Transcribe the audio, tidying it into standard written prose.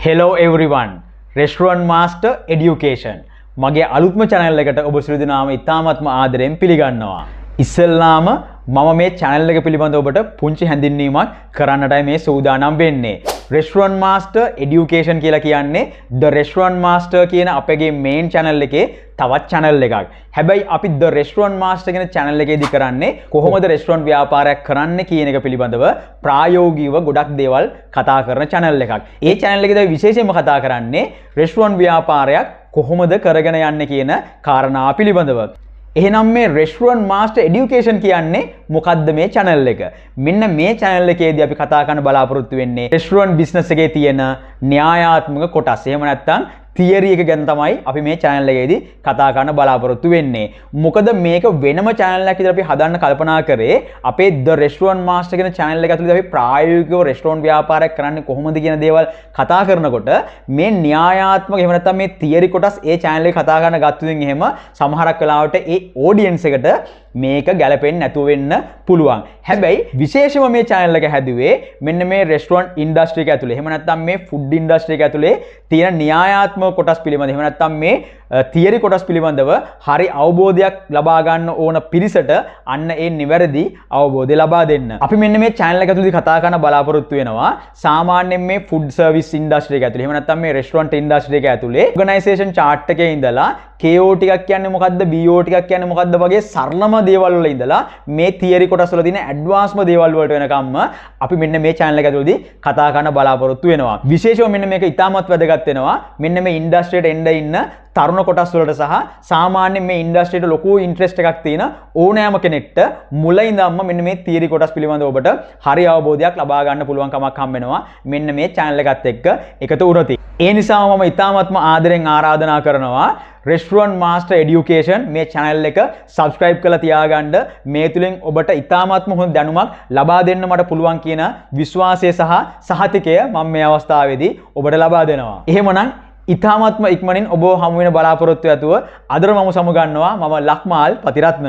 Hello everyone. Restaurant Master Education. මගේ අලුත්ම channel එකට ඔබ සියලු දෙනාම ඉතාමත්ම ආදරයෙන් පිළිගන්නවා. ඉස්සෙල්ලාම මම මේ channel එක පිළිබඳව ඔබට පුංචි හැඳින්වීමක් කරන්නටයි මේ සූදානම් වෙන්නේ. Restaurant Master Education කියලා කියන්නේ The Restaurant Master කියන අපගේ main channel එකේ තවත් channel එකක්. හැබැයි අපි The Restaurant Master කියන channel එකේදී කරන්නේ කොහොමද restaurant ව්‍යාපාරයක් කරන්න කියන එක පිළිබඳව ප්‍රායෝගිකව ගොඩක් දේවල් කතා කරන channel එකක්. ඒ channel එකේදී විශේෂයෙන්ම කතා කරන්නේ restaurant ව්‍යාපාරයක් කොහොමද කරගෙන යන්නේ කියන කාරණා පිළිබඳව. එහෙනම් මේ Restaurant Master Education කියන්නේ මොකද්ද මේ channel එක? මෙන්න මේ channel එකේදී අපි කතා කරන්න බලාපොරොත්තු වෙන්නේ restaurant business එකේ තියෙන න්‍යායාත්මක කොටස්. එහෙම නැත්නම් theory එක ගැන තමයි අපි මේ channel එකේදී කතා කරන්න බලාපොරොත්තු වෙන්නේ. මොකද මේක වෙනම channel එකක් විදිහට අපි හදන්න කල්පනා කරේ අපේ The Restaurant Master කියන channel එක ඇතුළේ අපි ප්‍රායෝගිකව restaurant ව්‍යාපාරයක් කරන්නේ කොහොමද කියන දේවල් කතා කරනකොට මේ න්‍යායාත්මක එහෙම නැත්නම් මේ theory කොටස් ඒ channel එකේ කතා කරන්න ගත්තොත් එහෙම සමහරක් වෙලාවට ඒ audience එකට මේක ගැලපෙන්නේ නැතුව වෙන්න පුළුවන්. හැබැයි විශේෂම මේ channel එක හැදුවේ මෙන්න මේ restaurant industry එක ඇතුලේ එහෙම නැත්නම් මේ food industry එක ඇතුලේ තියෙන න්‍යායාත්මක කොටස් පිළිබඳව එහෙම නැත්නම් මේ theory කොටස් පිළිබඳව හරි අවබෝධයක් ලබා ගන්න ඕන පිරිසට අන්න ඒ නිවැරදි අවබෝධය ලබා දෙන්න. අපි මෙන්න මේ channel එක ඇතුලේ කතා කරන බලාපොරොත්තු වෙනවා සාමාන්‍යයෙන් මේ food service industry එක ඇතුලේ එහෙම නැත්නම් මේ restaurant industry එක ඇතුලේ organisation chart එකේ ඉඳලා KO ටිකක් කියන්නේ මොකද්ද BO ටිකක් කියන්නේ මොකද්ද වගේ සරලම දේවල් වල ඉඳලා මේ theory කොටස් වල තියෙන advanced දේවල් වලට වෙනකම්ම අපි මෙන්න මේ channel එක ඇතුළේදී කතා කරන්න බලාපොරොත්තු වෙනවා. විශේෂයෙන් මෙන්න මේක ඉතාමත් වැදගත් වෙනවා. මෙන්න මේ industry එකට එන්න ඉන්න තරුණ කොටස් වලට සහ සාමාන්‍යයෙන් මේ industry එකට ලොකු interest එකක් තියෙන ඕනෑම කෙනෙක්ට මුල ඉඳන්ම මෙන්න මේ theory කොටස් පිළිබඳව ඔබට හරි අවබෝධයක් ලබා ගන්න පුළුවන් කමක් හම්බ වෙනවා. මෙන්න මේ channel එකත් එක්ක එකතු වුණොත්. ඒ නිසා මම ඉතාමත්ම ආදරෙන් ආරාධනා කරනවා Restaurant Master Education මේ channel එක subscribe කරලා තියාගන්න. මේ තුලින් ඔබට ඉතාමත්ම හොඳ දැනුමක් ලබා දෙන්න මට පුළුවන් කියන විශ්වාසය සහ සහතිකය මම මේ අවස්ථාවේදී ඔබට ලබා දෙනවා. එහෙමනම් ඉතාමත්ම ඉක්මනින් ඔබව හමු වෙන බලාපොරොත්තු ඇතුව අදට මම සමුගන්නවා. මම ලක්මාල් පතිරත්න.